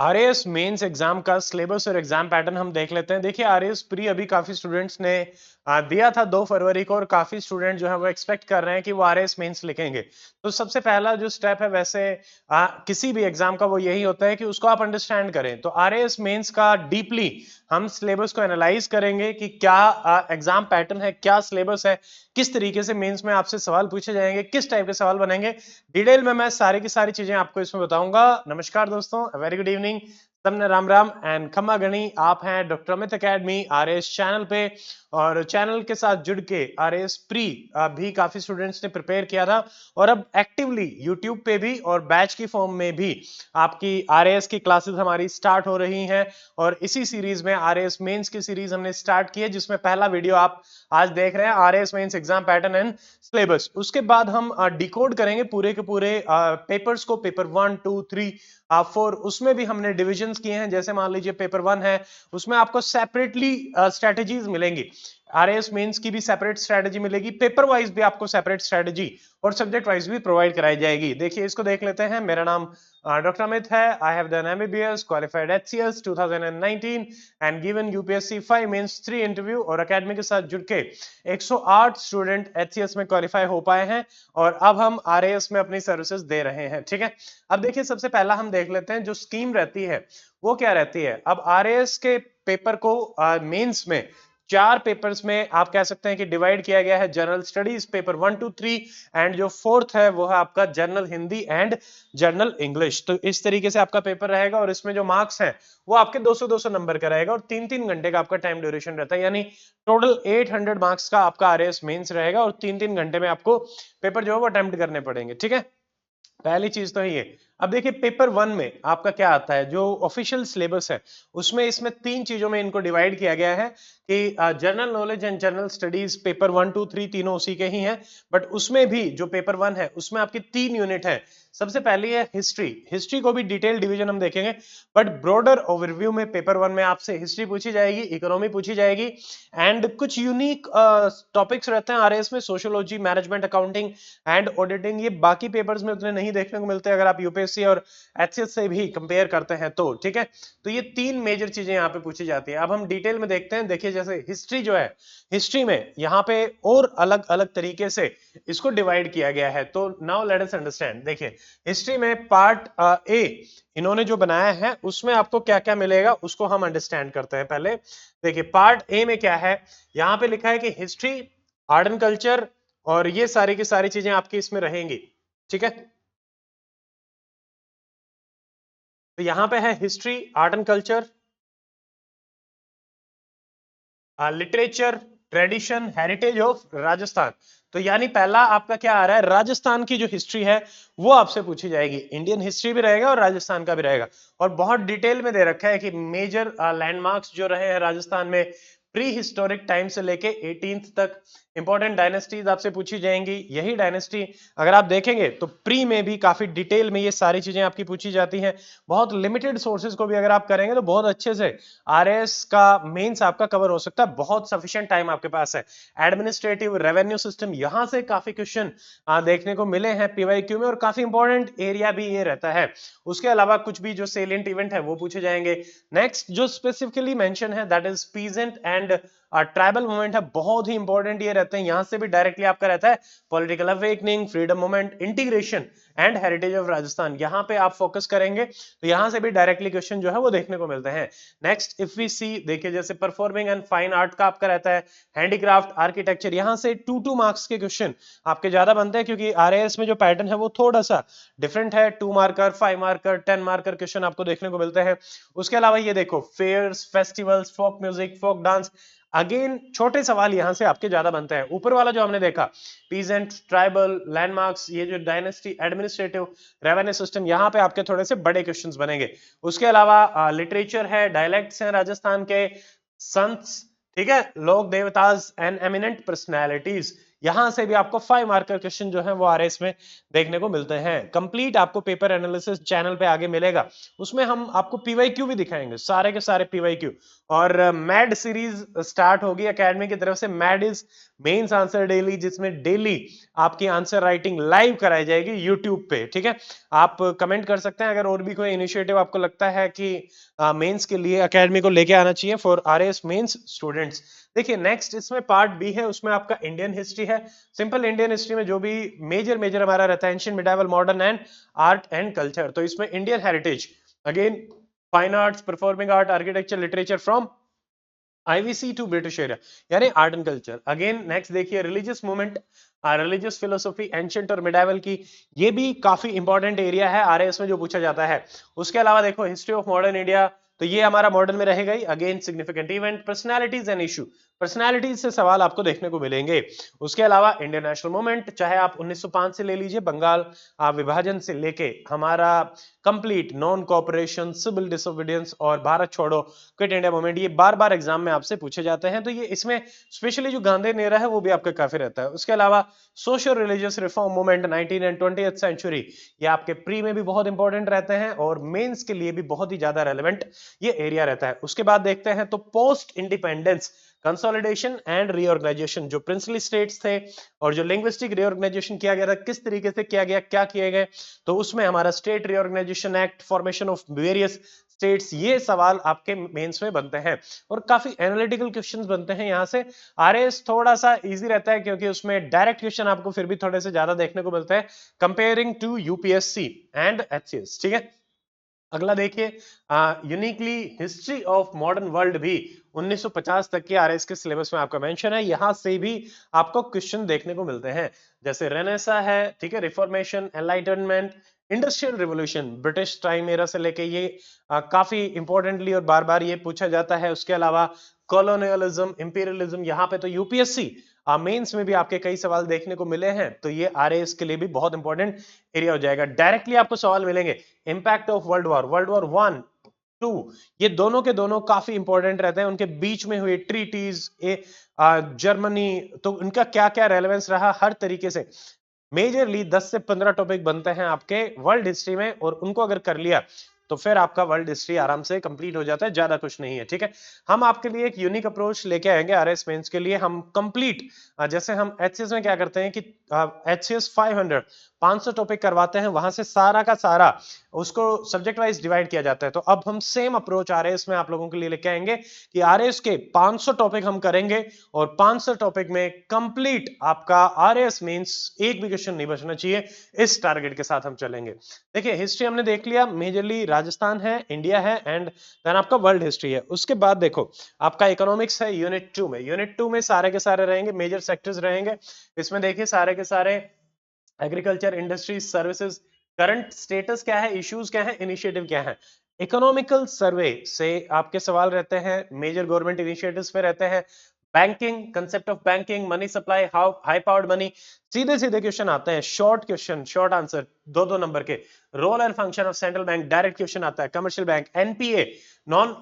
RAS mains exam का syllabus और exam pattern हम देख लेते हैं। देखिए आरएएस प्री अभी काफी स्टूडेंट्स ने दिया था 2 फरवरी को और काफी स्टूडेंट जो है वो एक्सपेक्ट कर रहे हैं कि वो आरएएस मेंस लिखेंगे। तो सबसे पहला जो स्टेप है वैसे किसी भी एग्जाम का वो यही होता है कि उसको आप अंडरस्टैंड करें। तो आरएएस मेंस का डीपली हम सिलेबस को एनालाइज करेंगे कि क्या एग्जाम पैटर्न है, क्या सिलेबस है, किस तरीके से मेंस में आपसे सवाल पूछे जाएंगे, किस टाइप के सवाल बनेंगे, डिटेल में मैं सारी की सारी चीजें आपको इसमें बताऊंगा। नमस्कार दोस्तों, वेरी गुड इवनिंग, सबने राम राम एंड खम्मा गणी। आप हैं doctor Amit academy RAS channel पे और चैनल के साथ जुड़ के आरएएस प्री भी काफी स्टूडेंट्स ने प्रिपेयर किया था और अब एक्टिवली यूट्यूब पे भी और बैच की फॉर्म में भी आपकी आरएएस की क्लासेस हमारी स्टार्ट हो रही हैं। और इसी सीरीज में आरएएस मेंस की सीरीज हमने स्टार्ट की है, जिसमें पहला वीडियो आप आज देख रहे हैं RAS mains exam pattern and syllabus. उसके बाद हम डिकोड करेंगे पूरे के पूरे पेपर्स को, पेपर 1 2 3 4। उसमें भी हमने डिविजन्स किए हैं। जैसे मान लीजिए पेपर 1 है, उसमें आपको सेपरेटली स्ट्रेटेजीज मिलेंगी। आरएएस मेंस की भी सेपरेट स्ट्रेटेजी मिलेगी, पेपर वाइज भी आपको सेपरेट स्ट्रेटेजी और सब्जेक्ट वाइज भी प्रोवाइड कराई जाएगी। देखिए इसको देख लेते हैं। मेरा नाम डॉक्टर अमित है। I have done MBBS, qualified HCS 2019 and given UPSC 5 mains 3 interview और एकेडमी के साथ जुड़ के 108 स्टूडेंट एचसीएस में क्वालिफाई हो पाए हैं और अब हम आरएएस में अपनी सर्विसेज दे रहे हैं। ठीक है, अब देखिए सबसे पहला हम देख लेते हैं जो स्कीम रहती है वो क्या रहती है। अब आरएएस के पेपर को मेंस में 4 पेपर्स में आप कह सकते हैं कि डिवाइड किया गया है। जनरल स्टडीज पेपर 1 2 3 एंड जो फोर्थ है वो है आपका general Hindi and general English. तो इस तरीके से आपका पेपर रहेगा और इसमें जो मार्क्स हैं वो आपके 200-200 नंबर का रहेगा और 3-3 घंटे का आपका टाइम ड्यूरेशन रहता है, यानी टोटल 800 मार्क्स का आपका आरएएस मेंस रहेगा और 3-3 घंटे में आपको पेपर जो है वो अटेम्प्ट करने पड़ेंगे। ठीक है, पहली चीज तो ये। अब देखिए पेपर 1 में आपका क्या आता है, जो ऑफिशियल सिलेबस है उसमें इसमें 3 चीजों में इनको डिवाइड किया गया है कि general knowledge and general studies paper 1 2 3 तीनों उसी के ही हैं। बट उसमें भी जो पेपर 1 है उसमें आपकी 3 यूनिट है। सबसे पहली है हिस्ट्री। हिस्ट्री को भी डिटेल डिवीजन हम देखेंगे, बट ब्रॉडर ओवरव्यू में पेपर 1 में आपसे हिस्ट्री पूछी जाएगी, इकोनॉमी पूछी जाएगी एंड कुछ यूनिक टॉपिक्स रहते हैं आरएएस में, sociology, management accounting and auditing. ये बाकी पेपर्स में उतने नहीं देखने को मिलते अगर आप यूपीएससी और एचसीएस से भी कंपेयर करते हैं तो। ठीक है, तो ये 3 मेजर चीजें यहाँ पे पूछी जाती है। अब हम डिटेल में देखते हैं। देखिए जैसे हिस्ट्री जो है, हिस्ट्री में यहाँ पे और अलग अलग तरीके से इसको डिवाइड किया गया है। तो नाउ लेट अस अंडरस्टैंड। देखिए हिस्ट्री में पार्ट ए इन्होंने जो बनाया है उसमें आपको क्या क्या मिलेगा उसको हम अंडरस्टैंड करते हैं पहले। देखिए पार्ट ए में क्या है, यहाँ पे लिखा है कि हिस्ट्री, आर्ट एंड कल्चर और ये सारी की सारी चीजें आपकी इसमें रहेंगी। ठीक है, तो यहां पे है history, art and culture, literature, tradition, heritage of Rajasthan. तो यानी पहला आपका क्या आ रहा है, राजस्थान की जो हिस्ट्री है वो आपसे पूछी जाएगी। इंडियन हिस्ट्री भी रहेगा और राजस्थान का भी रहेगा और बहुत डिटेल में दे रखा है कि मेजर लैंडमार्क्स जो रहे हैं राजस्थान में प्री हिस्टोरिक टाइम से लेके 18th तक। इंपॉर्टेंट डायनेस्टीज आपसे पूछी जाएंगी। यही डायनेस्टी अगर आप देखेंगे तो प्री में भी काफी डिटेल में ये सारी चीजें आपकी पूछी जाती हैं। बहुत लिमिटेड सोर्सेज को भी अगर आप करेंगे तो बहुत अच्छे से आरएएस का मेंस आपका कवर हो सकता है। बहुत सफिशिएंट टाइम आपके पास है। एडमिनिस्ट्रेटिव रेवेन्यू सिस्टम, यहां से काफी क्वेश्चन देखने को मिले हैं पीवाईक्यू में और काफी इंपॉर्टेंट एरिया भी ये रहता है। उसके अलावा कुछ भी जो सेलिएंट इवेंट है वो पूछे जाएंगे। नेक्स्ट जो स्पेसिफिकली मेंशन है that is peasant and tribal movement है, बहुत ही इंपॉर्टेंट ये रहते हैं। यहां से भी डायरेक्टली आपका रहता है political awakening, freedom movement, integration and heritage of Rajasthan. यहां पे आप फोकस करेंगे तो यहां से भी डायरेक्टली क्वेश्चन जो है वो देखने को मिलते हैं। नेक्स्ट इफ वी सी, देखिए जैसे परफॉर्मिंग एंड फाइन आर्ट का आपका रहता है, हैंडीक्राफ्ट, आर्किटेक्चर, यहां से 2 मार्क्स के क्वेश्चन आपके ज्यादा बनते हैं क्योंकि आरएएस में जो पैटर्न है वो थोड़ा सा डिफरेंट है। 2 मार्कर, 5 मार्कर, 10 मार्कर क्वेश्चन आपको देखने को मिलते हैं। उसके अलावा ये देखो fairs, festivals, folk music, folk dance, again छोटे सवाल यहां से आपके ज्यादा बनते हैं। ऊपर वाला जो हमने देखा पीजेंट, ट्राइबल, लैंडमार्क्स, ये जो डायनेस्टी, एडमिनिस्ट्रेटिव, रेवेन्यू सिस्टम, यहां पे आपके थोड़े से बड़े क्वेश्चंस बनेंगे। उसके अलावा लिटरेचर है, डायलेक्ट्स हैं राजस्थान के, संत, ठीक है, लोक देवतास एंड एमिनेंट पर्सनैलिटीज, यहां से भी आपको 5 मार्कर क्वेश्चन जो है वो आ रहे इसमें देखने को मिलते हैं। कंप्लीट आपको पेपर एनालिसिस चैनल पे आगे मिलेगा, उसमें हम आपको पीवाईक्यू भी दिखाएंगे, सारे के सारे पीवाईक्यू। और मैड सीरीज स्टार्ट होगी एकेडमी की तरफ से, MAD is mains answer daily, जिसमें डेली आपकी आंसर राइटिंग लाइव कराई जाएगी यूट्यूब पे। ठीक है, आप कमेंट कर सकते हैं अगर और भी कोई इनिशिएटिव आपको लगता है कि मेंस के लिए एकेडमी को लेके आना चाहिए फॉर आरएएस मेंस स्टूडेंट्स। देखिए नेक्स्ट इसमें पार्ट बी है, उसमें आपका इंडियन हिस्ट्री है। सिंपल इंडियन हिस्ट्री में जो भी मेजर मेजर हमारा रहता है, ancient, medieval, modern and art and culture. तो इसमें Indian heritage, again fine arts, performing art, architecture, literature from IVC to British era, यानी art and culture. Again next देखिए religious movement, religious philosophy, ancient और medieval की, ये भी काफी important area है आरएएस में जो पूछा जाता है। उसके अलावा देखो हिस्ट्री ऑफ मॉडर्न इंडिया, तो ये हमारा मॉडर्न में रहेगा ही। Again significant event, personalities and issue, personalities से सवाल आपको देखने को मिलेंगे। उसके अलावा इंडियन नेशनल मूवमेंट, चाहे आप 1905 से ले लीजिए, बंगाल विभाजन से लेके हमारा complete non cooperation, civil disobedience और भारत छोड़ो, क्विट इंडिया मूवमेंट, ये बार बार एग्जाम में आपसे पूछे जाते हैं। तो ये इसमें स्पेशली जो गांधी नेरा है वो भी आपका काफी रहता है। उसके अलावा social religious reform movement 19 and 20th century, ये आपके प्री में भी बहुत इंपॉर्टेंट रहते हैं और मेंस के लिए भी बहुत ही ज्यादा रेलेवेंट ये एरिया रहता है। उसके बाद देखते हैं तो post independence consolidation and reorganisation, जो प्रिंसली स्टेट्स थे और जो लिंग्विस्टिक रीऑर्गेनाइजेशन किया गया था, किस तरीके से किया गया, क्या किए गए, तो उसमें हमारा state reorganisation act, formation of various states, ये सवाल आपके मेंस में बनते हैं और काफी एनालिटिकल क्वेश्चंस बनते हैं यहाँ से। आरएएस थोड़ा सा इजी रहता है क्योंकि उसमें डायरेक्ट क्वेश्चन आपको फिर भी थोड़े से ज्यादा देखने को मिलते हैं comparing to UPSC and HCS. ठीक है, अगला देखिए uniquely history of modern world भी 1950 तक के आरएस के सिलेबस में आपका मेंशन है। यहां से भी आपको क्वेश्चन देखने को मिलते हैं, जैसे रेनेसा है, ठीक है, reformation, enlightenment, industrial revolution, British time era से लेके ये काफी इंपॉर्टेंटली और बार बार ये पूछा जाता है। उसके अलावा कॉलोनियलिज्म, इंपीरियलिज्म, यहाँ पे तो यूपीएससी मेंस में भी आपके कई सवाल देखने को मिले हैं, तो ये आरएएस के लिए भी बहुत इंपॉर्टेंट एरिया हो जाएगा। डायरेक्टली आपको सवाल मिलेंगे इंपैक्ट ऑफ वर्ल्ड वॉर 1 2, ये दोनों के दोनों काफी इंपॉर्टेंट रहते हैं। उनके बीच में हुए ट्रीटीज, जर्मनी, तो उनका क्या क्या रेलेवेंस रहा, हर तरीके से मेजरली 10 से 15 टॉपिक बनते हैं आपके वर्ल्ड हिस्ट्री में, और उनको अगर कर लिया तो फिर आपका वर्ल्ड हिस्ट्री आराम से कंप्लीट हो जाता है, ज्यादा कुछ नहीं है। ठीक है, हम आपके लिए एक यूनिक अप्रोच लेके आएंगे आरएस मेंस के लिए। हम कंप्लीट जैसे हम एचसीएस में क्या करते हैं कि एचसीएस 500 टॉपिक करवाते हैं, वहां से सारा का सारा उसको सब्जेक्ट वाइज डिवाइड किया जाता है। तो अब हम सेम अप्रोच आरएस में आप लोगों के लिए लेके आएंगे कि आरएस के 500 टॉपिक हम करेंगे और 500 टॉपिक में कंप्लीट आपका आरएस मींस एक भी क्वेश्चन नहीं बचना चाहिए, इस टारगेट के साथ हम चलेंगे। देखिए हिस्ट्री हमने देख लिया, मेजरली राजस्थान है, इंडिया है एंड देन आपका वर्ल्ड हिस्ट्री है। उसके बाद देखो आपका इकोनॉमिक्स है यूनिट 2 में। यूनिट 2 में सारे के सारे रहेंगे, मेजर सेक्टर्स रहेंगे। इसमें देखिए सारे के सारे agriculture, industries, services, current status क्या है, इश्यूज क्या है, इनिशिएटिव क्या है। इकोनॉमिकल सर्वे से आपके सवाल रहते हैं, मेजर गवर्नमेंट इनिशिएटिव्स पे रहते हैं, banking, concept of banking, money supply, how high powered money, सीधे सीधे क्वेश्चन आते हैं, शॉर्ट क्वेश्चन, शॉर्ट आंसर, दो दो नंबर के। Role and function of central bank, direct question आता है। Commercial bank, NPA, non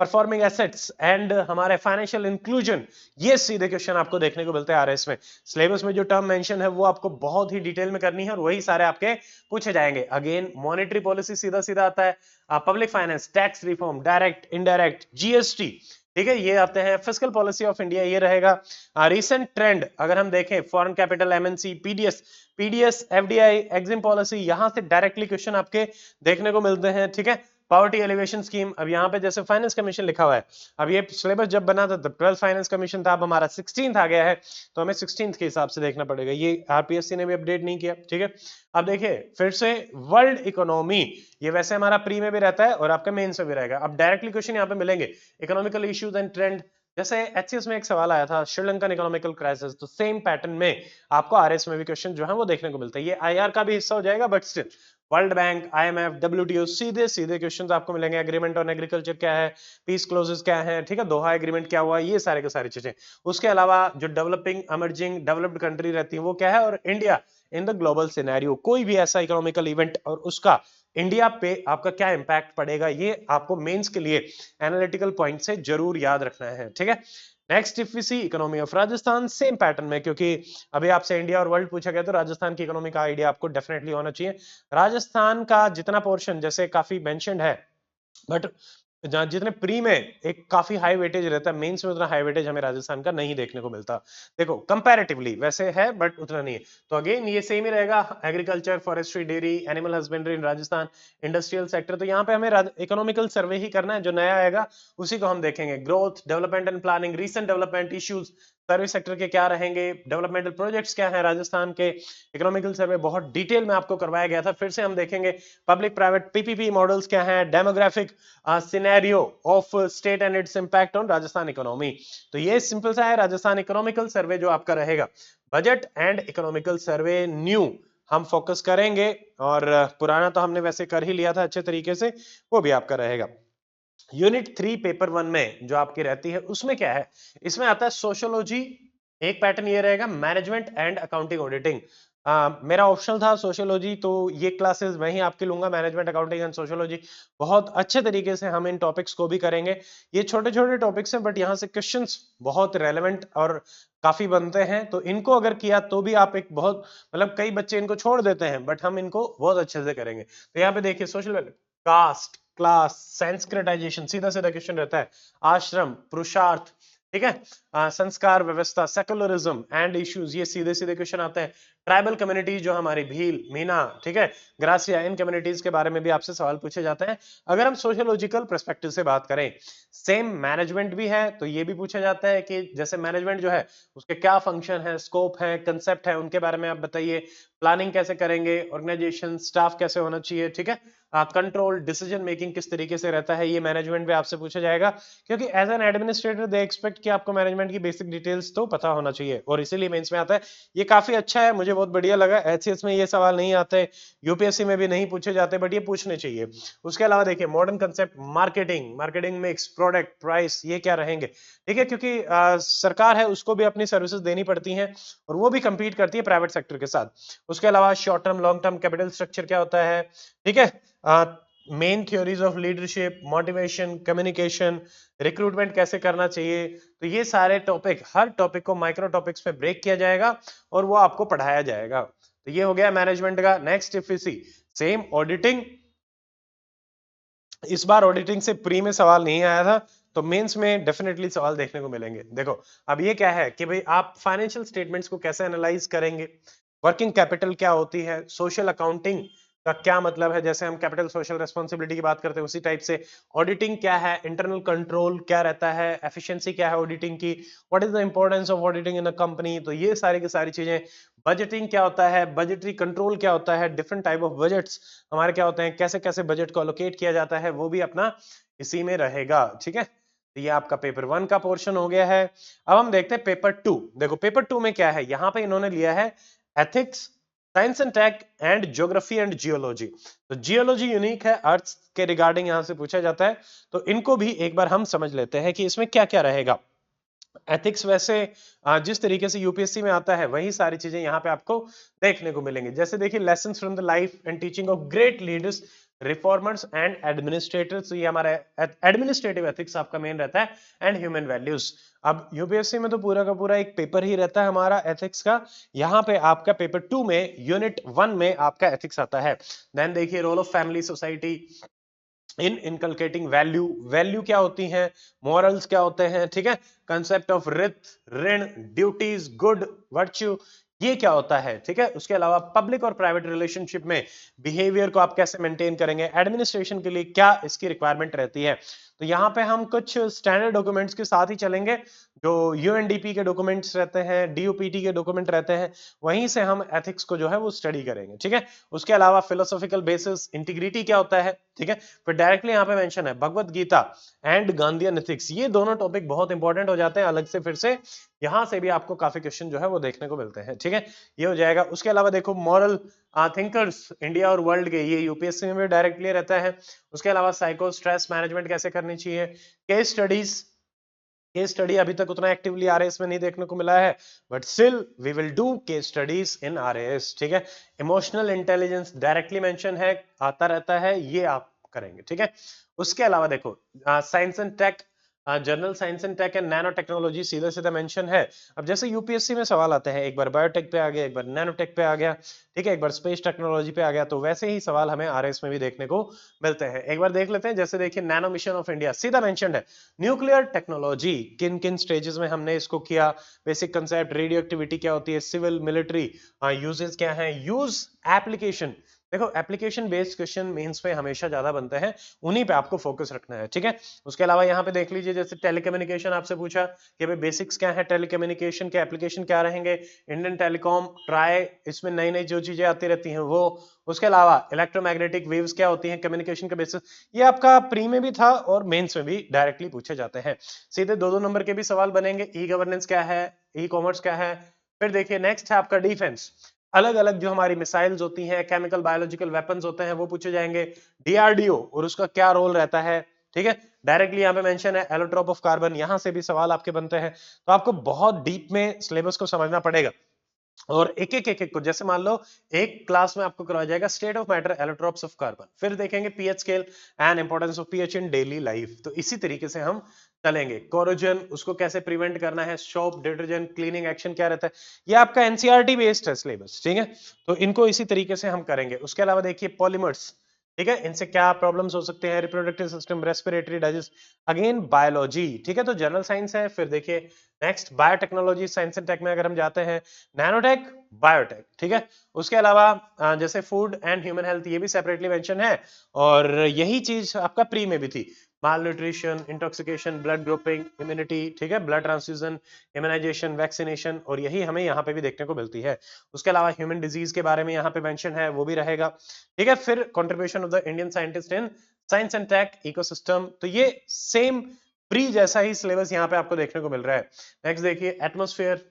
performing assets and हमारे फाइनेंशियल इंक्लूजन, ये सीधे क्वेश्चन आपको देखने को मिलते हैं आरएस में। सिलेबस में जो टर्म मेंशन है वो आपको बहुत ही डिटेल में करनी है और वही सारे आपके पूछे जाएंगे। अगेन मॉनेटरी पॉलिसी सीधा सीधा आता है, public finance, tax reform, direct indirect, GST, ठीक है, ये आते हैं। फिस्कल पॉलिसी ऑफ इंडिया ये रहेगा। रिसेंट ट्रेंड अगर हम देखें, foreign capital, MNC, PDS, FDI, EXIM policy, यहां से डायरेक्टली क्वेश्चन आपके देखने को मिलते हैं। ठीक है, पावर्टी एलिवेशन स्कीम, अब यहाँ पे जैसे फाइनेंस कमीशन लिखा हुआ है, अब ये सिलेबस जब बना था तब 12 फाइनेंस कमीशन था, अब हमारा 16th आ गया है, तो हमें 16th के हिसाब से देखना पड़ेगा, ये आरपीएससी ने भी अपडेट नहीं किया। ठीक है, अब देखिए फिर से वर्ल्ड इकोनॉमी, ये वैसे हमारा प्री में भी रहता है और आपका मेंस में भी रहेगा। अब डायरेक्टली क्वेश्चन यहाँ पे मिलेंगे, इकोनॉमिकल इश्यूज एंड ट्रेंड, जैसे एचसीएस में एक सवाल आया था श्रीलंकन इकोनॉमिकल क्राइसिस, तो सेम पैटर्न में आपको आरएस में भी क्वेश्चन जो है वो देखने को मिलता है। ये आईआर का भी हिस्सा हो जाएगा but still world bank, IMF, WTO, सीधे सीधे क्वेश्चंस आपको मिलेंगे। एग्रीमेंट ऑन एग्रीकल्चर क्या है, पीस क्लोजेस क्या है, ठीक है, दोहा एग्रीमेंट क्या हुआ, ये सारे के सारी चीजें। उसके अलावा जो डेवलपिंग, इमर्जिंग, डेवलप्ड कंट्री रहती है वो क्या है, और India in the global scenario, कोई भी ऐसा इकोनॉमिकल इवेंट और उसका इंडिया पे आपका क्या इंपैक्ट पड़ेगा, ये आपको मेंस के लिए एनालिटिकल पॉइंट से जरूर याद रखना है। ठीक है, next if we see economy of Rajasthan, same pattern में, क्योंकि अभी आपसे इंडिया और वर्ल्ड पूछा गया तो राजस्थान की इकोनॉमी का आइडिया आपको डेफिनेटली होना चाहिए। राजस्थान का जितना पोर्शन जैसे काफी मेंशन्ड है, बट जहां जितने प्री में एक काफी हाई वेटेज रहता है, मेंस में उतना हाई वेटेज हमें राजस्थान का नहीं देखने को मिलता। देखो कंपैरेटिवली वैसे है बट उतना नहीं है। तो अगेन ये सेम ही रहेगा, agriculture, forestry, dairy, animal husbandry in Rajasthan, industrial sector. तो यहाँ पे हमें इकोनॉमिकल सर्वे ही करना है, जो नया आएगा उसी को हम देखेंगे। Growth, development and planning, recent development issues service sector के क्या रहेंगे, डेवलपमेंटल प्रोजेक्ट्स क्या है राजस्थान के, इकोनॉमिकल सर्वे बहुत डिटेल में आपको करवाया गया था, फिर से हम देखेंगे। पब्लिक प्राइवेट पीपीपी मॉडल्स क्या है, demographic scenario of state and it's impact on Rajasthan economy. तो ये सिंपल सा है राजस्थान इकोनॉमिकल सर्वे जो आपका रहेगा। Budget and economical survey new हम फोकस करेंगे, और पुराना तो हमने वैसे कर ही लिया था अच्छे तरीके से, वो भी आपका रहेगा। यूनिट 3 पेपर 1 में जो आपकी रहती है उसमें क्या है, इसमें आता है सोशियोलॉजी। एक पैटर्न ये रहेगा, मैनेजमेंट एंड अकाउंटिंग ऑडिटिंग। मेरा ऑप्शनल था सोशियोलॉजी, तो ये क्लासेस मैं ही आपकी लूंगा, मैनेजमेंट अकाउंटिंग एंड सोशियोलॉजी। बहुत अच्छे तरीके से हम इन टॉपिक्स को भी करेंगे। ये छोटे छोटे टॉपिक्स हैं बट यहाँ से क्वेश्चंस बहुत रेलेवेंट और काफी बनते हैं, तो इनको अगर किया तो भी आप एक बहुत, मतलब कई बच्चे इनको छोड़ देते हैं बट हम इनको बहुत अच्छे से करेंगे। तो यहाँ पे देखिए, सोशल, कास्ट, क्लास, संस्कृताइजेशन, सीधा सीधा क्वेश्चन रहता है। आश्रम, पुरुषार्थ, ठीक है, संस्कार व्यवस्था, सेकुलरिज्म एंड इश्यूज, ये सीधे सीधे क्वेश्चन आते हैं। ट्राइबल कम्युनिटीज जो हमारी भील, मीना, ठीक है, ग्रासिया, इन कम्युनिटीज के बारे में भी आपसे सवाल पूछे जाते हैं अगर हम सोशियोलॉजिकल पर्सपेक्टिव से बात करें। सेम मैनेजमेंट भी है तो ये भी पूछा जाता है कि जैसे मैनेजमेंट जो है उसके क्या फंक्शन है, स्कोप है, कंसेप्ट है, उनके बारे में आप बताइए। प्लानिंग कैसे करेंगे, ऑर्गेनाइजेशन, स्टाफ कैसे होना चाहिए, ठीक है, कंट्रोल, डिसीजन मेकिंग किस तरीके से रहता है, ये मैनेजमेंट में आपसे पूछा जाएगा। क्योंकि as an administrator they expect कि आपको मैनेजमेंट की बेसिक डिटेल्स तो पता होना चाहिए, और इसीलिए मेंस में आता है। ये काफी अच्छा है, मुझे बहुत बढ़िया लगा। एचसीएस में ये सवाल नहीं आते, यूपीएससी में भी नहीं पूछे जाते, बट ये पूछने चाहिए। उसके अलावा देखिए, modern concept, marketing, marketing mix, product, price, ये क्या रहेंगे, ठीक है, क्योंकि सरकार है उसको भी अपनी सर्विसेज देनी पड़ती हैं और वो भी compete करती है प्राइवेट सेक्टर के साथ। उसके अलावा short term, long term capital structure क्या होता है, ठीक है, main theories of leadership, motivation, communication, recruitment कैसे करना चाहिए। तो ये सारे टॉपिक, हर टॉपिक को माइक्रो टॉपिक्स में ब्रेक किया जाएगा और वो आपको पढ़ाया जाएगा। तो ये हो गया मैनेजमेंट का। Next if we see, same auditing. इस बार ऑडिटिंग से प्री में सवाल नहीं आया था, तो मेंस में डेफिनेटली सवाल देखने को मिलेंगे। देखो अब ये क्या है कि भाई आप फाइनेंशियल स्टेटमेंट्स को कैसे एनालाइज करेंगे, वर्किंग कैपिटल क्या होती है, सोशल अकाउंटिंग का क्या मतलब है, जैसे हम कैपिटल सोशल रेस्पॉन्सिबिलिटी की बात करते हैं उसी टाइप से ऑडिटिंग क्या है, इंटरनल कंट्रोल क्या रहता है, एफिशिएंसी क्या है ऑडिटिंग की, what is the importance of auditing in a company. तो ये सारी की सारी चीजें, बजटिंग क्या होता है, बजटरी कंट्रोल क्या होता है, डिफरेंट टाइप ऑफ बजट्स हमारे क्या होते हैं, कैसे कैसे बजट को अलोकेट किया जाता है, वो भी अपना इसी में रहेगा, ठीक है। तो ये आपका पेपर 1 का पोर्शन हो गया है। अब हम देखते हैं पेपर 2। देखो पेपर 2 में क्या है, यहाँ पे इन्होंने लिया है ethics, science and tech and geography and geology. तो जियोलॉजी यूनिक है, अर्थ के रिगार्डिंग यहाँ से पूछा जाता है, तो इनको भी एक बार हम समझ लेते हैं कि इसमें क्या क्या रहेगा। एथिक्स वैसे जिस तरीके से यूपीएससी में आता है वही सारी चीजें यहाँ पे आपको देखने को मिलेंगी। जैसे देखिए, lessons from the life and teaching of great leaders, reformers and administrators. तो ये हमारा एडमिनिस्ट्रेटिव एथिक्स आपका मेन रहता है, एंड ह्यूमन वैल्यूज। अब यूपीएससी में तो पूरा का पूरा एक पेपर ही रहता है हमारा एथिक्स का। यहाँ पे आपका पेपर 2 में यूनिट 1 में आपका एथिक्स आता है। देन देखिए, role of family society in inculcating value, value क्या होती हैं, मॉरल्स क्या होते हैं, ठीक है, कंसेप्ट ऑफ रित, ऋण, ड्यूटीज, गुड, वर्च्यू, ये क्या होता है, ठीक है। उसके अलावा पब्लिक और प्राइवेट रिलेशनशिप में बिहेवियर को आप कैसे मेंटेन करेंगे, एडमिनिस्ट्रेशन के लिए क्या इसकी रिक्वायरमेंट रहती है। तो यहाँ पे हम कुछ स्टैंडर्ड डॉक्यूमेंट्स के साथ ही चलेंगे, जो यूएनडीपी के डॉक्यूमेंट्स रहते हैं, डीओपीटी के डॉक्यूमेंट रहते हैं, वहीं से हम एथिक्स को जो है वो स्टडी करेंगे, ठीक है। उसके अलावा फिलोसॉफिकल बेसिस, इंटीग्रिटी क्या होता है, ठीक है। फिर डायरेक्टली यहाँ पे मेंशन है Bhagavad Gita and Gandhian ethics. ये दोनों टॉपिक बहुत इंपॉर्टेंट हो जाते हैं अलग से, फिर से यहाँ से भी आपको काफी क्वेश्चन जो है वो देखने को मिलते हैं, ठीक है। ये हो जाएगा। उसके अलावा देखो, मॉरल थिंकर्स इंडिया और वर्ल्ड के, ये यूपीएससी में भी डायरेक्टली रहता है। उसके अलावा साइको स्ट्रेस मैनेजमेंट कैसे करनी चाहिए, केस स्टडीज, केस स्टडी अभी तक उतना एक्टिवली आरएएस में नहीं देखने को मिला है, but still we will do case studies in RAS, ठीक है। इमोशनल इंटेलिजेंस डायरेक्टली मेंशन है, आता रहता है, ये आप करेंगे, ठीक है। उसके अलावा देखो, science and tech, general science and tech and nano technology सीधा सीधा मेंशन है। अब जैसे यूपीएससी में सवाल आते हैं, एक बार बायोटेक पे आ गया, एक बार नैनो टेक पे आ गया, ठीक है, एक बार स्पेस टेक्नोलॉजी पे आ गया, तो वैसे ही सवाल हमें आरएस में भी देखने को मिलते हैं। एक बार देख लेते हैं, जैसे देखिए नैनो मिशन ऑफ इंडिया सीधा मेंशन है। न्यूक्लियर टेक्नोलॉजी किन किन स्टेजेस में हमने इसको किया, बेसिक कंसेप्ट, रेडियो एक्टिविटी क्या होती है, सिविल मिलिट्री यूजेस क्या है, यूज एप्लीकेशन। देखो एप्लीकेशन बेस्ड क्वेश्चन मेंस में हमेशा ज्यादा बनते हैं, उन्हीं पे आपको फोकस रखना है, ठीक है। उसके अलावा यहाँ पे देख लीजिए, जैसे टेलीकम्युनिकेशन आपसे पूछा कि भाई बेसिक्स क्या है टेलीकम्युनिकेशन के, एप्लीकेशन क्या रहेंगे, इंडियन टेलीकॉम ट्राई, इसमें नई नई जो चीजें आती रहती हैं वो। उसके अलावा इलेक्ट्रोमैग्नेटिक वेव्स क्या होती हैं कम्युनिकेशन के बेसिस, ये आपका प्री में भी था और मेंस में भी डायरेक्टली पूछे जाते हैं। सीधे दो दो नंबर के भी सवाल बनेंगे। ई गवर्नेंस क्या है, ई कॉमर्स क्या है। फिर देखिए नेक्स्ट है आपका डिफेंस, अलग अलग जो हमारी मिसाइल्स होती हैं, केमिकल बायोलॉजिकल वेपन्स होते हैं, वो पूछे जाएंगे। डीआरडीओ और उसका क्या रोल रहता है, ठीक है, डायरेक्टली यहाँ पे मेंशन है। एलोट्रोप ऑफ कार्बन, यहां से भी सवाल आपके बनते हैं। तो आपको बहुत डीप में सिलेबस को समझना पड़ेगा और एक एक को, जैसे मान लो एक क्लास में आपको करवाया जाएगा state of matter allotropes of carbon, फिर देखेंगे pH scale and importance of pH in daily life. तो इसी तरीके से हम चलेंगे। कोरोजन, उसको कैसे प्रिवेंट करना है, सोप डिटर्जेंट क्लीनिंग एक्शन क्या रहता है, ये आपका एनसीईआरटी बेस्ड है सिलेबस, ठीक है। तो इनको इसी तरीके से हम करेंगे। उसके अलावा देखिए पॉलीमर्स, ठीक है, इनसे क्या प्रॉब्लम्स हो सकते हैं, reproductive system, respiratory, digest, again biology, ठीक है। तो जनरल साइंस है। फिर देखिए next biotechnology, science and tech में अगर हम जाते हैं, नैनोटेक, बायोटेक, ठीक है। उसके अलावा जैसे फूड एंड ह्यूमन हेल्थ, ये भी सेपरेटली मेंशन है और यही चीज आपका प्री में भी थी। Malnutrition, intoxication, blood grouping, immunity, ठीक है, ब्लड ट्रांसफ्यूजन, इम्यूनाइजेशन, वैक्सीनेशन, और यही हमें यहाँ पे भी देखने को मिलती है। उसके अलावा ह्यूमन डिजीज के बारे में यहाँ पे मेंशन है, वो भी रहेगा, ठीक है। फिर contribution of the Indian scientist in science and tech ecosystem, तो ये सेम प्री जैसा ही सिलेबस यहाँ पे आपको देखने को मिल रहा है। नेक्स्ट देखिए atmosphere,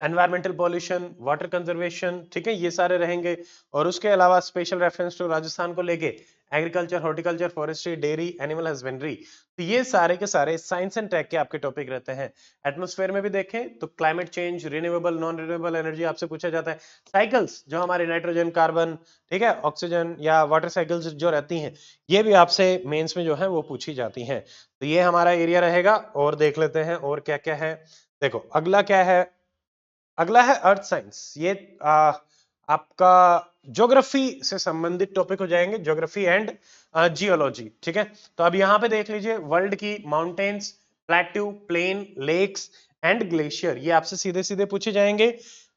environmental pollution, water conservation, ठीक है, ये सारे रहेंगे। और उसके अलावा स्पेशल रेफरेंस टू राजस्थान को लेके agriculture, horticulture, forestry, dairy, animal husbandry, तो ये सारे के सारे साइंस एंड टेक के आपके टॉपिक रहते हैं। एटमॉस्फेयर में भी देखें तो climate change, renewable, non renewable energy आपसे पूछा जाता है। साइकिल्स जो हमारे नाइट्रोजन, कार्बन, ठीक है, ऑक्सीजन या वाटर साइकिल्स जो रहती हैं, ये भी आपसे मेंस में जो है वो पूछी जाती हैं। तो ये हमारा एरिया रहेगा। और देख लेते हैं और क्या क्या है। देखो अगला क्या है, अगला है अर्थ साइंस। ये आपका ज्योग्राफी से संबंधित टॉपिक हो जाएंगे, ज्योग्राफी एंड जियोलॉजी, ठीक है। तो अब यहाँ पे देख लीजिए वर्ल्ड की mountains, plateau, plain, lakes and glacier, ये आपसे सीधे सीधे पूछे जाएंगे।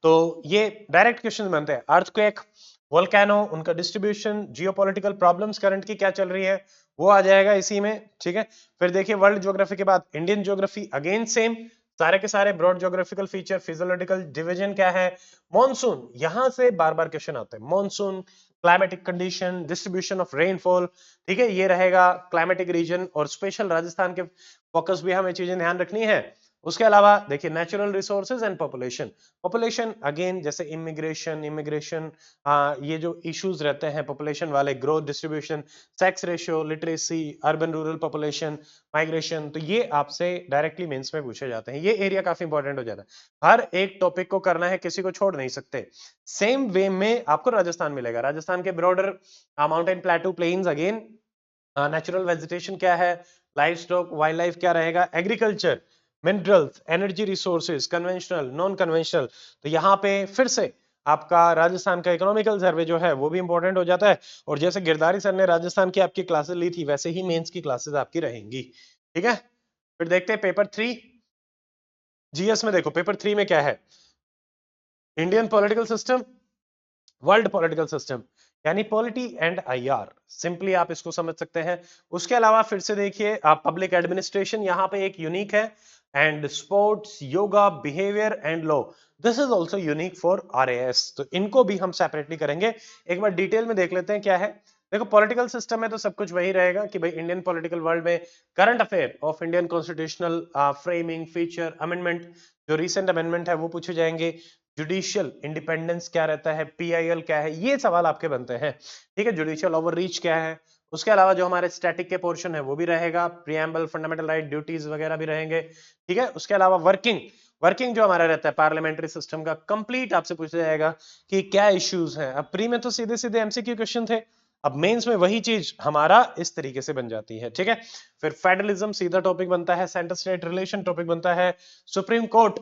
तो ये डायरेक्ट क्वेश्चन बनते हैं। अर्थक्वेक, वोल्केनो, उनका डिस्ट्रीब्यूशन, जियोपॉलिटिकल प्रॉब्लम्स करंट की क्या चल रही है, वो आ जाएगा इसी में, ठीक है। फिर देखिए वर्ल्ड ज्योग्राफी के बाद इंडियन ज्योग्राफी, अगेन सेम सारे के सारे broad geographical feature, physiological division क्या है, मॉनसून, यहां से बार बार क्वेश्चन आते हैं। Monsoon, climatic condition, distribution of rainfall, ठीक है, ये रहेगा क्लाइमेटिक रीजन। और स्पेशल राजस्थान के फोकस भी हमें चीजें ध्यान रखनी है। उसके अलावा देखिए natural resources and population, population again जैसे इमिग्रेशन, ये जो इश्यूज रहते हैं पॉपुलेशन वाले, growth, distribution, sex ratio, literacy, urban rural population, migration, तो ये आपसे डायरेक्टली मेंस में पूछे जाते हैं। ये एरिया काफी इंपॉर्टेंट हो जाता है, हर एक टॉपिक को करना है, किसी को छोड़ नहीं सकते। सेम वे में आपको राजस्थान मिलेगा, राजस्थान के broader mountain plateau plains, again natural vegetation क्या है, लाइफ स्टॉक, वाइल्ड लाइफ क्या रहेगा, agriculture, minerals, energy resources, conventional, non conventional. तो यहाँ पे फिर से आपका राजस्थान का इकोनॉमिकल सर्वे जो है वो भी इंपॉर्टेंट हो जाता है। और जैसे गिरधारी सर ने राजस्थान की आपकी क्लासेस ली थी, वैसे ही मेंस की क्लासेस आपकी रहेंगी, ठीक है। फिर देखते हैं पेपर 3 जीएस में। देखो पेपर 3 में क्या है, Indian political system, world political system, यानी पॉलिटी एंड आईआर, सिंपली आप इसको समझ सकते हैं। उसके अलावा फिर से देखिए आप पब्लिक एडमिनिस्ट्रेशन, यहाँ पे एक यूनिक है, and sports, yoga, behaviour and law, this is also unique for RAS. तो इनको भी हम सेपरेटली करेंगे। एक बार डिटेल में देख लेते हैं क्या है। देखो पॉलिटिकल सिस्टम में तो सब कुछ वही रहेगा कि भाई इंडियन पॉलिटिकल वर्ल्ड में current affair of Indian constitutional framing, feature, amendment, जो रिसेंट अमेंडमेंट है वो पूछे जाएंगे। जुडिशियल इंडिपेंडेंस क्या रहता है, पीआईएल क्या है, ये सवाल आपके बनते हैं, ठीक है। जुडिशियल ओवररीच क्या है। उसके अलावा जो हमारे स्टैटिक के पोर्शन है वो भी रहेगा, प्रियम्बल, फंडामेंटल राइट, ड्यूटीज वगैरह भी रहेंगे, ठीक है। उसके अलावा वर्किंग, वर्किंग जो हमारा रहता है पार्लियामेंट्री सिस्टम का, कंप्लीट आपसे पूछा जाएगा कि क्या इश्यूज हैं। अब प्री में तो सीधे सीधे एमसीक्यू क्वेश्चन थे, अब मेंस में वही चीज हमारा इस तरीके से बन जाती है, ठीक है। फिर फेडरलिज्म सीधा टॉपिक बनता है, सेंटर स्टेट रिलेशन टॉपिक बनता है, supreme court,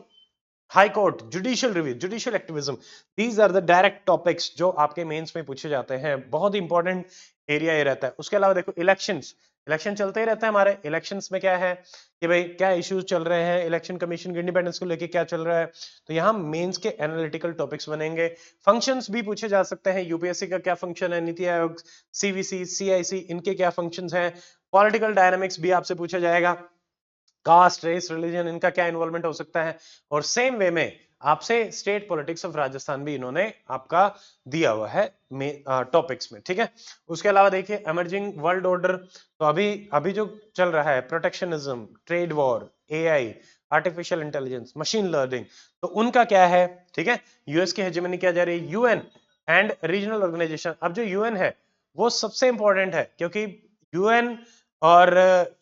high court, judicial review, judicial activism, these are the direct topics जो आपके मेंस में पूछे जाते हैं, बहुत ही इंपॉर्टेंट एरिया ये रहता है। उसके अलावा देखो इलेक्शंस, इलेक्शन चलते ही रहता है हमारे, इलेक्शंस में क्या है कि भाई क्या इश्यूज चल रहे हैं, इलेक्शन कमीशन की इंडिपेंडेंस को लेके क्या चल रहा है, तो यहाँ मेंस के एनालिटिकल टॉपिक्स बनेंगे। फंक्शंस भी पूछे जा सकते हैं, यूपीएससी का क्या फंक्शन है, नीति आयोग, सीवीसी, सीआईसी, इनके क्या फंक्शंस हैं, पॉलिटिकल डायनामिक्स भी आपसे पूछा जाएगा, कास्ट, रेस, रिलीजन, इनका क्या इन्वॉल्वमेंट हो सकता है, और सेम वे में आपसे स्टेट पॉलिटिक्स ऑफ राजस्थान भी इन्होंने आपका दिया हुआ है टॉपिक्स में, ठीक है। उसके अलावा देखिए इमर्जिंग वर्ल्ड ऑर्डर, तो अभी अभी जो चल रहा है protectionism, trade war, AI, artificial intelligence, machine learning, तो उनका क्या है, ठीक है। यूएस की हेजेमनी क्या जा रही है, यूएन एंड रीजनल ऑर्गेनाइजेशन। अब जो यूएन है वो सबसे इंपॉर्टेंट है, क्योंकि यूएन और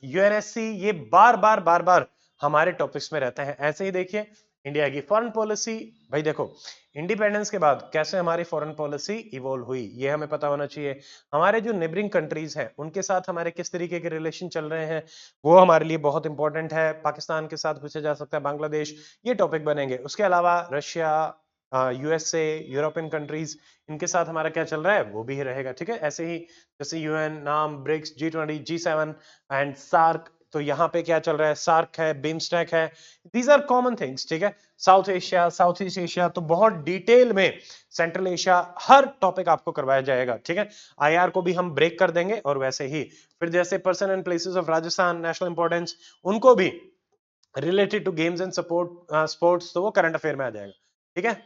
यूएनएससी ये बार बार हमारे टॉपिक्स में रहते हैं। ऐसे ही देखिए इंडिया की फॉरेन पॉलिसी, भाई देखो इंडिपेंडेंस के बाद कैसे हमारी फॉरेन पॉलिसी इवॉल्व हुई ये हमें पता होना चाहिए। हमारे जो नेबरिंग कंट्रीज हैं उनके साथ हमारे किस तरीके के रिलेशन चल रहे हैं वो हमारे लिए बहुत इंपॉर्टेंट है। पाकिस्तान के साथ पूछा जा सकता है, बांग्लादेश, ये टॉपिक बनेंगे। उसके अलावा रशिया, यूएसए, यूरोपियन कंट्रीज, इनके साथ हमारा क्या चल रहा है वो भी रहेगा, ठीक है। ऐसे ही जैसे यूएन, नाम, BRICS, G20, G7 and SAARC, तो यहाँ पे क्या चल रहा है, सार्क है, बिम्स्टेक है, दीज आर कॉमन थिंग्स, ठीक है। South Asia, south east Asia, तो बहुत डिटेल में सेंट्रल एशिया, हर टॉपिक आपको करवाया जाएगा, ठीक है। आईआर को भी हम ब्रेक कर देंगे, और वैसे ही फिर जैसे person and places of Rajasthan, national importance, उनको भी related to games and support sports, तो वो करंट अफेयर में आ जाएगा, ठीक है।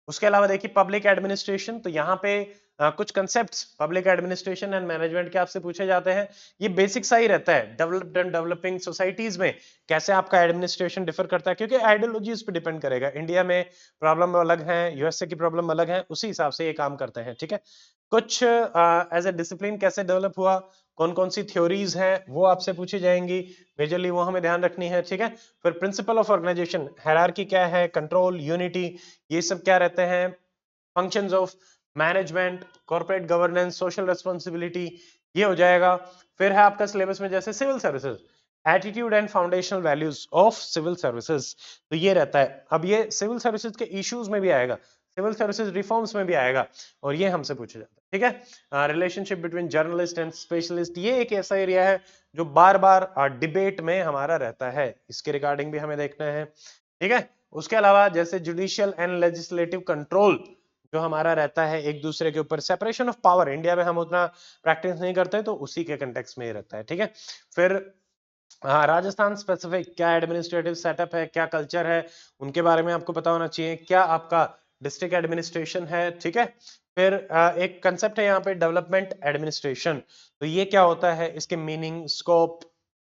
उसके अलावा देखिए पब्लिक एडमिनिस्ट्रेशन, तो यहाँ पे कुछ concepts public administration and management के आपसे पूछे जाते हैं। ये बेसिक सा ही रहता है, डेवलप्ड एंड डेवलपिंग सोसाइटीज में कैसे आपका एडमिनिस्ट्रेशन डिफर करता है, क्योंकि आइडियोलॉजीज पे डिपेंड करेगा। इंडिया में प्रॉब्लम अलग है, यूएसए की प्रॉब्लम अलग है, उसी हिसाब से ये काम करते हैं, ठीक है। कुछ एज ए डिसिप्लिन कैसे डेवलप हुआ, कौन कौन सी थ्योरीज हैं वो आपसे पूछी जाएंगी, मेजरली वो हमें ध्यान रखनी है, ठीक है। फिर प्रिंसिपल ऑफ ऑर्गेनाइजेशन, हायरार्की क्या है, कंट्रोल, यूनिटी, ये सब क्या रहते हैं, functions of management, corporate governance, social responsibility, ये हो जाएगा। फिर है आपका सिलेबस में जैसे civil services, attitude and foundational values of civil services, तो ये रहता है। अब ये सिविल सर्विसेज के इश्यूज में भी आएगा, सिविल सर्विसेज रिफॉर्म्स में भी आएगा, और ये हमसे पूछा जाता है, ठीक है। Relationship between journalist and specialist, ये एक ऐसा एरिया है जो बार बार डिबेट में हमारा रहता है, इसके रिगार्डिंग भी हमें देखना है, ठीक है। उसके अलावा जैसे जुडिशियल एंड लेजिस्लेटिव कंट्रोल जो हमारा रहता है एक दूसरे के ऊपर, सेपरेशन ऑफ पावर इंडिया में हम उतना प्रैक्टिस नहीं करते, तो उसी के कंटेक्स्ट में ही रहता है, ठीक है। फिर हाँ, राजस्थान स्पेसिफिक क्या एडमिनिस्ट्रेटिव सेटअप है, क्या कल्चर है, उनके बारे में आपको पता होना चाहिए, क्या आपका डिस्ट्रिक्ट एडमिनिस्ट्रेशन है, ठीक है। फिर एक कंसेप्ट है यहाँ पे डेवलपमेंट एडमिनिस्ट्रेशन, तो ये क्या होता है, इसके मीनिंग, स्कोप,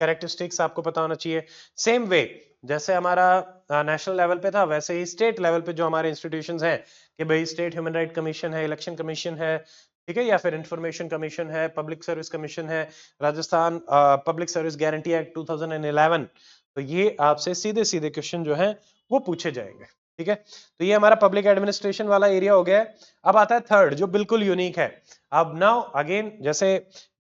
कैरेक्टरिस्टिक्स आपको पता होना चाहिए। सेम वे जैसे हमारा नेशनल लेवल पे था, वैसे ही स्टेट लेवल पे जो हमारे इंस्टीट्यूशंस हैं कि भाई स्टेट ह्यूमन राइट कमीशन है, इलेक्शन कमीशन है, ठीक है, या फिर इंफॉर्मेशन कमीशन है, पब्लिक सर्विस कमीशन है, Rajasthan public service guarantee act 2011, तो ये आपसे सीधे सीधे क्वेश्चन जो है वो पूछे जाएंगे, ठीक है। तो ये हमारा पब्लिक एडमिनिस्ट्रेशन वाला एरिया हो गया है। अब आता है थर्ड जो बिल्कुल यूनिक है। अब नाउ अगेन जैसे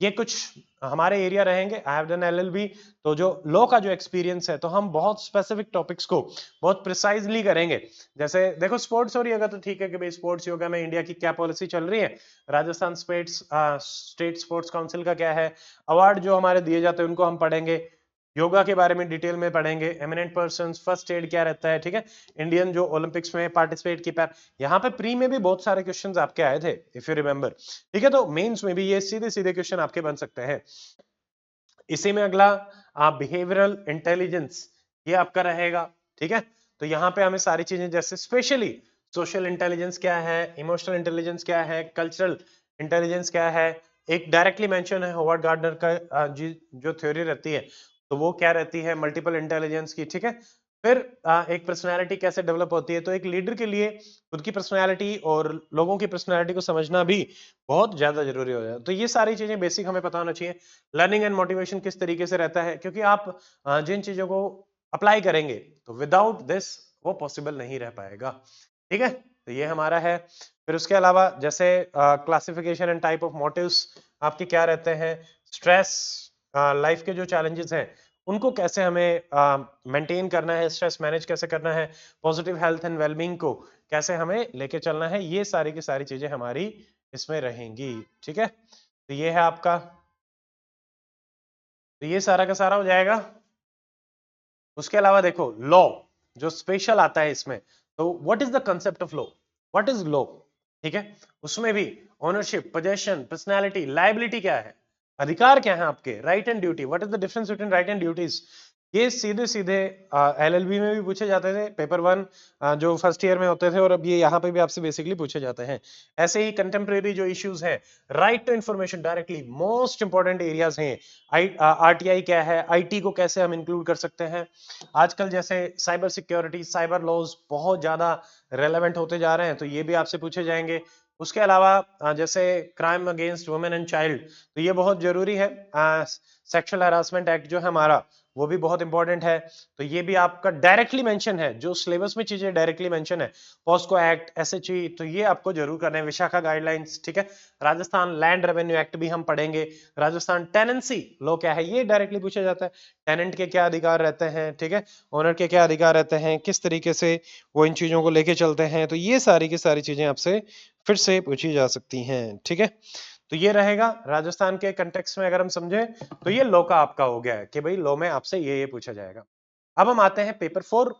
ये कुछ हमारे एरिया रहेंगे, आई हैव डन एलएलबी, तो जो लॉ का जो एक्सपीरियंस है, तो हम बहुत स्पेसिफिक टॉपिक्स को बहुत प्रिसाइजली करेंगे। जैसे देखो स्पोर्ट्स और योगा तो ठीक है कि भाई स्पोर्ट्स योगा में इंडिया की क्या पॉलिसी चल रही है, राजस्थान स्टेट स्पोर्ट्स काउंसिल का क्या है, अवार्ड जो हमारे दिए जाते हैं उनको हम पढ़ेंगे, योगा के बारे में डिटेल में पढ़ेंगे, एमिनेंट पर्संस, फर्स्ट एड क्या रहता है, ठीक है, इंडियन जो ओलंपिक्स में पार्टिसिपेट की पैर, यहाँ पे प्री में भी बहुत सारे क्वेश्चंस आपके आए थे इफ यू रिमेंबर, ठीक है। तो मेंस में भी ये सीधे सीधे क्वेश्चन आपके बन सकते हैं। इसी में अगला आप बिहेवियरल इंटेलिजेंस, ये आपका रहेगा, ठीक है। तो यहाँ पे हमें सारी चीजें जैसे स्पेशली सोशल इंटेलिजेंस क्या है, इमोशनल इंटेलिजेंस क्या है, कल्चरल इंटेलिजेंस क्या है, एक डायरेक्टली मेंशन है होवर्ड गार्डनर का जो थ्योरी रहती है, तो वो क्या रहती है मल्टीपल इंटेलिजेंस की, ठीक है। फिर एक पर्सनैलिटी कैसे डेवलप होती है, तो एक लीडर के लिए खुद की पर्सनैलिटी और लोगों की पर्सनैलिटी को समझना भी बहुत ज्यादा जरूरी हो जाता है। तो ये सारी चीजें बेसिक हमें पता होना चाहिए। लर्निंग एंड मोटिवेशन किस तरीके से रहता है, क्योंकि आप जिन चीजों को अप्लाई करेंगे तो विदाउट दिस वो पॉसिबल नहीं रह पाएगा, ठीक है। तो ये हमारा है। फिर उसके अलावा जैसे classification and type of motives आपके क्या रहते हैं, स्ट्रेस, लाइफ के जो चैलेंजेस हैं उनको कैसे हमें मेंटेन करना है, स्ट्रेस मैनेज कैसे करना है, पॉजिटिव हेल्थ एंड वेलबींग को कैसे हमें लेके चलना है, ये सारी की सारी चीजें हमारी इसमें रहेंगी। ठीक है, तो ये है आपका, तो ये सारा का सारा हो जाएगा। उसके अलावा देखो लॉ जो स्पेशल आता है इसमें, तो what is the concept of law, what is law, ठीक है, उसमें भी ओनरशिप, पोजेशन, पर्सनैलिटी, लाइबिलिटी क्या है, अधिकार क्या है आपके, right and duty, what is the difference between right and duties, ये सीधे सीधे एलएलबी में भी पूछे जाते थे, पेपर 1 जो फर्स्ट ईयर में होते थे, और अब ये यहाँ पे भी आपसे बेसिकली पूछे जाते हैं। ऐसे ही कंटेम्प्रेरी जो इश्यूज हैं, right to information directly most important areas हैं, आरटीआई क्या है, आईटी को कैसे हम इंक्लूड कर सकते हैं, आजकल जैसे साइबर सिक्योरिटी, साइबर लॉज बहुत ज्यादा रेलेवेंट होते जा रहे हैं, तो ये भी आपसे पूछे जाएंगे। उसके अलावा जैसे crime against women and child, तो ये बहुत जरूरी है, सेक्सुअल हैरासमेंट एक्ट जो है हमारा वो भी बहुत इंपॉर्टेंट है, तो ये भी आपका डायरेक्टली मेंशन है, जो सिलेबस में चीजें डायरेक्टली मेंशन है, पॉस्को एक्ट, एसएचई, तो ये आपको जरूर करना है, विशाखा गाइडलाइंस, ठीक है, राजस्थान लैंड रेवेन्यू एक्ट भी हम पढ़ेंगे, राजस्थान टेनेंसी लॉ क्या है ये डायरेक्टली पूछा जाता है, टेनेंट के क्या अधिकार रहते हैं, ठीक है, ओनर के क्या अधिकार रहते हैं, किस तरीके से वो इन चीजों को लेके चलते हैं, तो ये सारी की सारी चीजें आपसे फिर से पूछी जा सकती हैं। ठीक है, तो ये रहेगा राजस्थान के कंटेक्स्ट में, अगर हम समझे तो ये लॉ का आपका हो गया है कि भाई लॉ में आपसे ये पूछा जाएगा। अब हम आते हैं पेपर 4।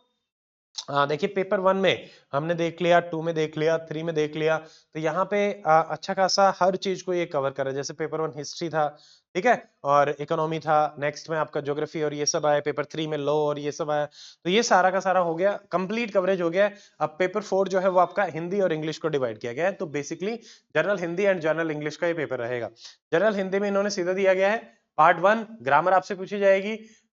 देखिए पेपर 1 में हमने देख लिया, 2 में देख लिया, 3 में देख लिया, तो यहाँ पे अच्छा खासा हर चीज को ये कवर कर रहा है, जैसे पेपर 1 हिस्ट्री था, ठीक है, और इकोनॉमी था, नेक्स्ट में आपका ज्योग्राफी और ये सब आया, पेपर 3 में लॉ और ये सब आया, तो ये सारा का सारा हो गया, कंप्लीट कवरेज हो गया। अब पेपर 4 जो है वो आपका हिंदी और इंग्लिश को डिवाइड किया गया है, तो basically general Hindi and general English का ये पेपर रहेगा। जनरल हिंदी में इन्होंने सीधा दिया गया है, पार्ट 1 ग्रामर आपसे पूछी जाएगी,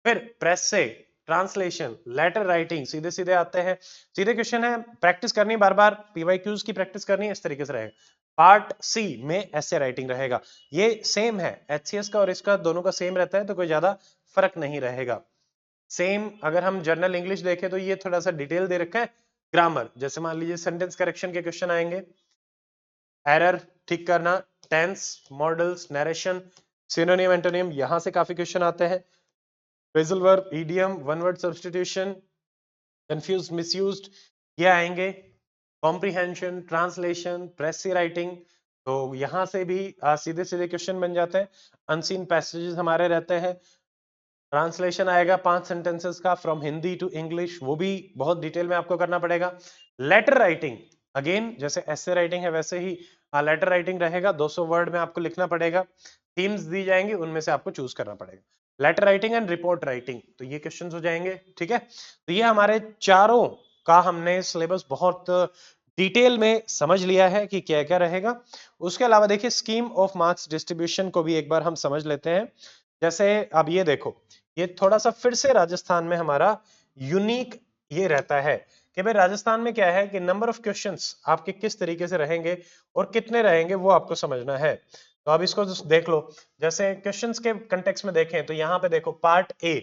फिर प्रेस से ट्रांसलेशन, लेटर राइटिंग, सीधे सीधे आते हैं, सीधे क्वेश्चन है, प्रैक्टिस करनी बार बार, पीवाईक्यूज की प्रैक्टिस करनी है, इस तरीके से रहेगा। पार्ट सी में ऐसे राइटिंग रहेगा, ये सेम है, एचसीएस का और इसका दोनों का सेम रहता है, तो कोई ज्यादा फर्क नहीं रहेगा। सेम अगर हम जनरल इंग्लिश देखें तो ये थोड़ा सा डिटेल दे रखा है, ग्रामर जैसे मान लीजिए सेंटेंस करेक्शन के क्वेश्चन आएंगे, एरर ठीक करना, tense, modals, narration, synonym antonym, यहां से काफी क्वेश्चन आते हैं, phrasal verb, idiom, one word substitution, confuse, misused, ये आएंगे, कॉम्प्रिहेंशन, ट्रांसलेशन, प्रेस राइटिंग, तो यहां से भी सीधे सीधे क्वेश्चन बन जाते हैं। अनसीन पैसेजेस हमारे रहते हैं, ट्रांसलेशन आएगा 5 सेंटेंसेस का फ्रॉम हिंदी टू इंग्लिश, वो भी बहुत डिटेल में आपको करना पड़ेगा। लेटर राइटिंग अगेन जैसे ऐसे राइटिंग है वैसे ही लेटर राइटिंग रहेगा, 200 वर्ड में आपको लिखना पड़ेगा, थीम्स दी जाएंगी, उनमें से आपको चूज करना पड़ेगा, letter writing and report writing, तो ये क्वेश्चंस हो जाएंगे। ठीक है, तो ये हमारे चारों का हमने सिलेबस बहुत डिटेल में समझ लिया है कि क्या क्या रहेगा। उसके अलावा देखिए स्कीम ऑफ मार्क्स डिस्ट्रीब्यूशन को भी एक बार हम समझ लेते हैं। जैसे अब ये देखो, ये थोड़ा सा फिर से राजस्थान में हमारा यूनिक ये रहता है कि भाई राजस्थान में क्या है कि नंबर ऑफ क्वेश्चंस आपके किस तरीके से रहेंगे और कितने रहेंगे वो आपको समझना है। तो अब इसको देख लो, जैसे क्वेश्चंस के कंटेक्स्ट में देखें तो यहाँ पे देखो पार्ट ए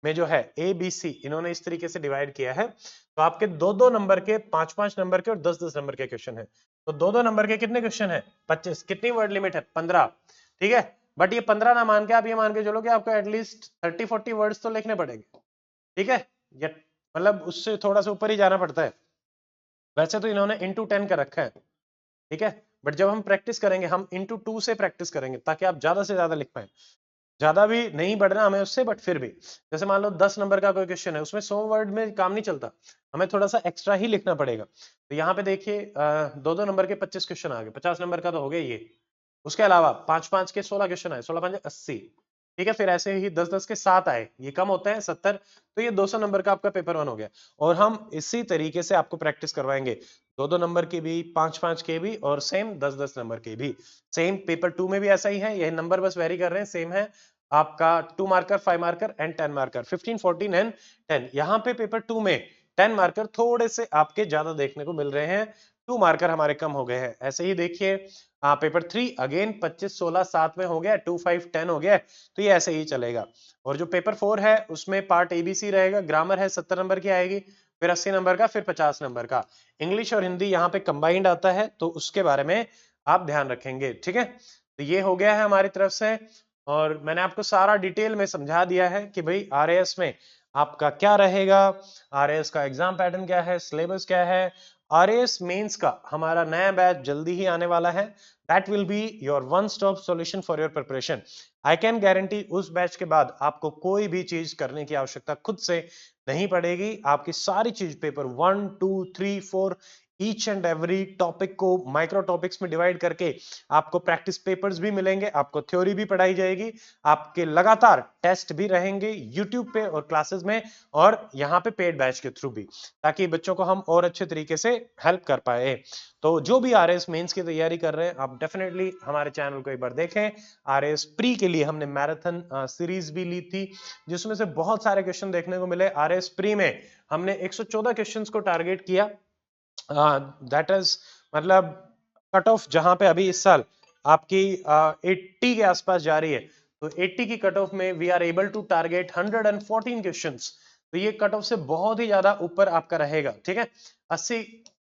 में जो है ए बी सी इन्होंने इस तरीके से डिवाइड किया है, तो आपके 2-2 नंबर के, 5-5 नंबर के और 10-10 नंबर के क्वेश्चन है। तो 2-2 नंबर के कितने क्वेश्चन है, 25, कितनी वर्ड लिमिट है, 15, ठीक है, बट ये 15 ना मान के आप ये मान के चलो कि आपको एटलीस्ट 30-40 वर्ड्स तो लिखने पड़ेंगे, ठीक है, ये मतलब उससे थोड़ा सा ऊपर ही जाना पड़ता है, वैसे तो इन्होंने इंटू 10 का रखा है, ठीक है, बट जब हम प्रैक्टिस करेंगे हम इंटू 2 से प्रैक्टिस करेंगे ताकि आप ज्यादा से ज्यादा लिख पाए, ज्यादा भी नहीं बढ़ना हमें उससे, बट फिर भी जैसे मान लो 10 नंबर का कोई क्वेश्चन है उसमें 100 वर्ड में काम नहीं चलता, हमें थोड़ा सा एक्स्ट्रा ही लिखना पड़ेगा। तो यहाँ पे देखिए 2-2 नंबर के 25 क्वेश्चन आ गए, 50 नंबर का तो हो गया ये, उसके अलावा 5-5 के 16 क्वेश्चन आए, 16-5 80, ठीक है, फिर ऐसे ही 10-10 के 7 आए, ये कम होते हैं 70, तो ये 200 नंबर का आपका पेपर 1 हो गया। और हम इसी तरीके से आपको प्रैक्टिस करवाएंगे, 2-2 नंबर की भी, 5-5 के भी और सेम 10-10 नंबर के भी। सेम पेपर 2 में भी ऐसा ही है, यही नंबर बस वेरी कर रहे हैं, सेम है आपका 2 marker, 5 marker and 10 marker, 15, 14 and 10। यहाँ पे पेपर 2 में 10 मार्कर थोड़े से आपके ज्यादा देखने को मिल रहे हैं, 2 मार्कर हमारे कम हो गए हैं। ऐसे ही देखिए पेपर 3 अगेन 25, 16, 7 में हो गया, 2, 5, 10 हो गया, तो ये ऐसे ही चलेगा। और जो पेपर 4 है उसमें पार्ट एबीसी रहेगा, ग्रामर है 70 नंबर की आएगी, फिर 80 नंबर का, फिर 50 नंबर का। इंग्लिश और हिंदी यहाँ पे कंबाइंड आता है, तो उसके बारे में आप ध्यान रखेंगे, ठीक है। तो ये हो गया है हमारी तरफ से, और मैंने आपको सारा डिटेल में समझा दिया है कि भाई आरएएस में आपका क्या रहेगा, आरएएस का एग्जाम पैटर्न क्या है, सिलेबस क्या है। आरएएस मेंस का हमारा नया बैच जल्दी ही आने वाला है, that will be your one stop solution for your preparation. I can guarantee उस बैच के बाद आपको कोई भी चीज करने की आवश्यकता खुद से नहीं पड़ेगी। आपकी सारी चीज paper 1 2 3 4 each and every topic को माइक्रो टॉपिक्स में डिवाइड करके आपको प्रैक्टिस पेपर्स भी मिलेंगे, आपको थ्योरी भी पढ़ाई जाएगी, आपके लगातार टेस्ट भी रहेंगे यूट्यूब पे और क्लासेस में, और यहाँ पे पेड बैच के थ्रू भी, ताकि बच्चों को हम और अच्छे तरीके से हेल्प कर पाए। तो जो भी आरएएस मेंस की तैयारी कर रहे हैं, आप डेफिनेटली हमारे चैनल को एक बार देखें। आरएएस प्री के लिए हमने मैराथन सीरीज भी ली थी, जिसमें से बहुत सारे क्वेश्चन देखने को मिले। आरएएस प्री में हमने 114 क्वेश्चंस को टारगेट किया, दैट इज मतलब कट ऑफ जहां पे अभी इस साल आपकी 80 के आसपास जा रही है, तो 80 की कट ऑफ में we are able to target 114 questions. तो ये कट ऑफ से बहुत ही ज्यादा ऊपर आपका रहेगा, ठीक है। 80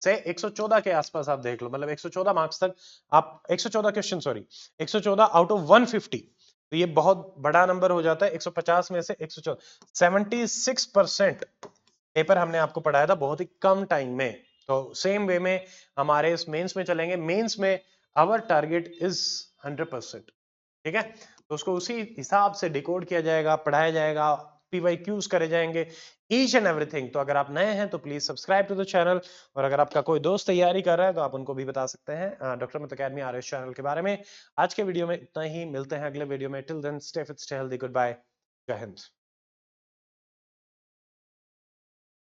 से 114 के आसपास आप देख लो, मतलब 114 मार्क्स तक आप 114 क्वेश्चन, सॉरी 114 आउट ऑफ 150, तो ये बहुत बड़ा नंबर हो जाता है। 150 में से 114, 76% पेपर हमने आपको पढ़ाया था बहुत ही कम टाइम में। तो सेम वे में हमारे इस मेंस में चलेंगे। मेंस में आवर टारगेट इज 100%, ठीक है। तो उसको उसी हिसाब से डिकोड किया जाएगा, पढ़ाया जाएगा, पीवाईक्यूज करे जाएंगे, ईच एंड एवरीथिंग। तो अगर आप नए हैं तो please subscribe to the channel, और अगर आपका कोई दोस्त तैयारी कर रहा है तो आप उनको भी बता सकते हैं doctor Amit academy RS channel के बारे में। आज के वीडियो में इतना ही, मिलते हैं अगले वीडियो में। Till then stay fit, stay healthy, good bye, जय हिंद।